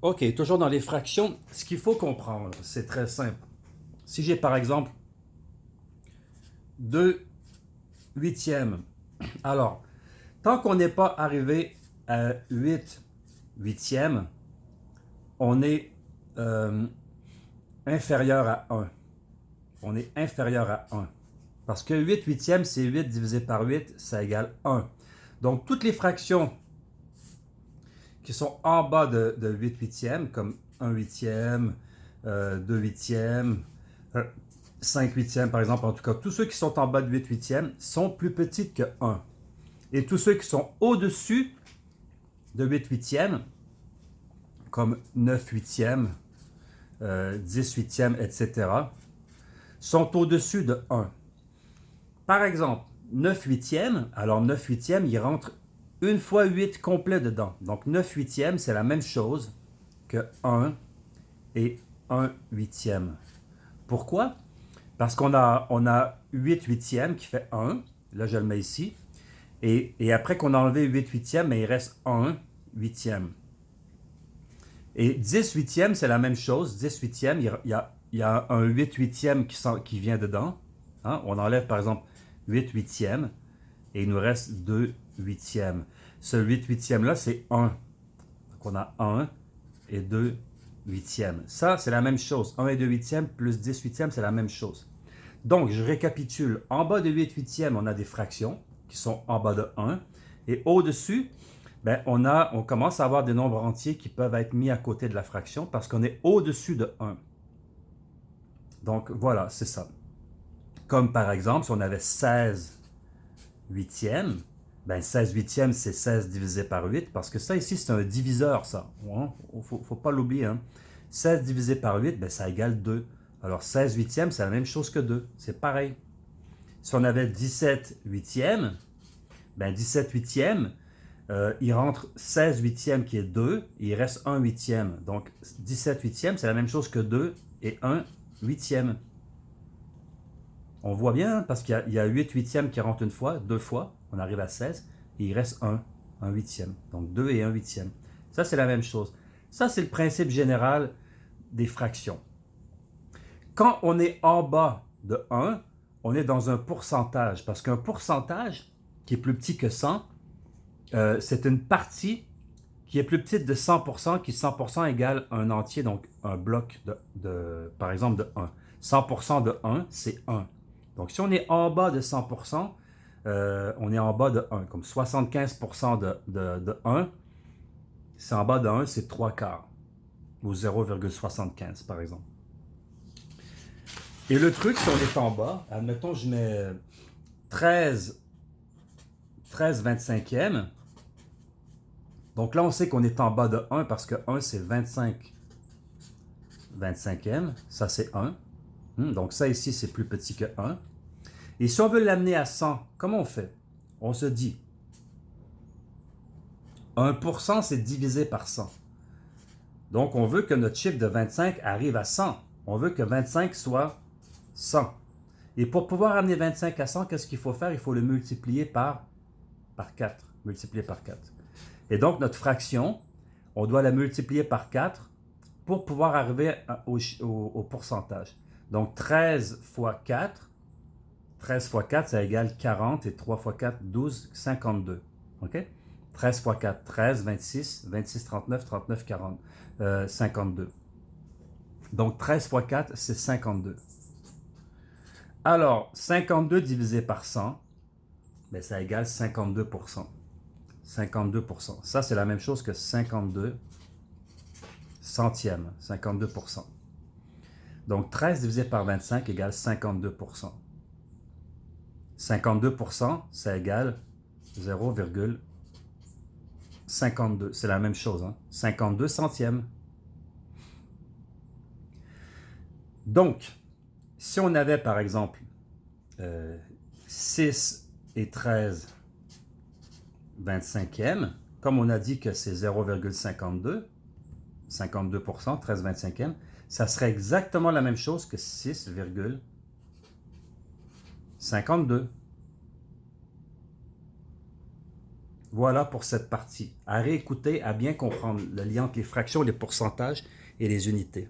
OK, toujours dans les fractions, ce qu'il faut comprendre, c'est très simple. Si j'ai par exemple 2 huitièmes, alors, tant qu'on n'est pas arrivé à 8 huitièmes, on est euh, inférieur à un. On est inférieur à un. Parce que 8 huitièmes, c'est 8 divisé par 8, ça égale un. Donc, toutes les fractions qui sont en bas de 8 huitièmes, comme un huitième, 2 huitièmes, 5 huitièmes par exemple, en tout cas, tous ceux qui sont en bas de 8 huitièmes sont plus petits que un. Et tous ceux qui sont au-dessus de 8 huitièmes, comme 9 huitièmes, 10 huitièmes, etc., sont au-dessus de un. Par exemple, 9 huitièmes, alors 9 huitièmes, il rentre une fois 8 complet dedans. Donc 9 huitièmes, c'est la même chose que un et un huitième. Pourquoi? Parce qu'on a 8 huitièmes qui fait un. Là, je le mets ici. Et après qu'on a enlevé 8 huitièmes, il reste un huitième. Et 10 huitièmes, c'est la même chose. 10 huitièmes, il y a un 8 huitièmes qui vient dedans. Hein? On enlève par exemple 8 huitièmes et il nous reste 2 huitièmes. Ce 8 huitièmes-là, c'est un. Donc on a un et 2 huitièmes. Ça, c'est la même chose. Un et 2 huitièmes plus 10 huitièmes, c'est la même chose. Donc, je récapitule. En bas de 8 huitièmes, on a des fractions qui sont en bas de un. Et au-dessus, ben, on commence à avoir des nombres entiers qui peuvent être mis à côté de la fraction parce qu'on est au-dessus de un. Donc, voilà, c'est ça. Comme par exemple, si on avait 16 huitièmes, ben 16 huitièmes, c'est 16 divisé par 8, parce que ça ici, c'est un diviseur, ça. Il ne faut pas l'oublier. Hein. 16 divisé par 8, ben, ça égale 2. Alors 16 huitièmes, c'est la même chose que 2. C'est pareil. Si on avait 17 huitièmes, ben 17 huitièmes, il rentre 16 huitièmes qui est 2, et il reste 1 huitième. Donc 17 huitièmes, c'est la même chose que 2 et 1 huitième. On voit bien, parce qu'il y a 8 huitièmes qui rentrent une fois, deux fois, on arrive à 16, et il reste un huitième. Donc 2 et 1 huitième. Ça, c'est la même chose. Ça, c'est le principe général des fractions. Quand on est en bas de 1, on est dans un pourcentage, parce qu'un pourcentage qui est plus petit que 100, c'est une partie qui est plus petite de 100%, qui 100% égale un entier, donc un bloc par exemple, de 1. 100% de 1, c'est 1. Donc si on est en bas de 100%, on est en bas de 1. Comme 75% de 1, c'est en bas de 1, c'est 3 quarts, ou 0,75 par exemple. Et le truc, si on est en bas, admettons, je mets 13, 13 25e. Donc là, on sait qu'on est en bas de 1 parce que 1, c'est 25 25e. Ça, c'est 1. Donc ça ici, c'est plus petit que 1. Et si on veut l'amener à 100, comment on fait? On se dit, 1%, c'est divisé par 100. Donc on veut que notre chiffre de 25 arrive à 100. On veut que 25 soit 100. Et pour pouvoir amener 25 à 100, qu'est-ce qu'il faut faire? Il faut le multiplier par 4. Multiplier par 4. Et donc notre fraction, on doit la multiplier par 4 pour pouvoir arriver au pourcentage. Donc 13 fois 4, 13 fois 4, ça égale 40, et 3 fois 4, 12, 52. OK? 13 fois 4, 13, 26, 26, 39, 39, 40, 52. Donc 13 fois 4, c'est 52. Alors, 52 divisé par 100, ben, ça égale 52%. 52%. Ça, c'est la même chose que 52 centièmes. 52%. Donc 13 divisé par 25 égale 52%. 52%, ça égale 0,52. C'est la même chose. Hein? 52 centièmes. Donc, si on avait par exemple 6 et 13 25e, comme on a dit que c'est 0,52, 52%, 13 25e, ça serait exactement la même chose que 6,52. Voilà pour cette partie. À réécouter, à bien comprendre le lien entre les fractions, les pourcentages et les unités.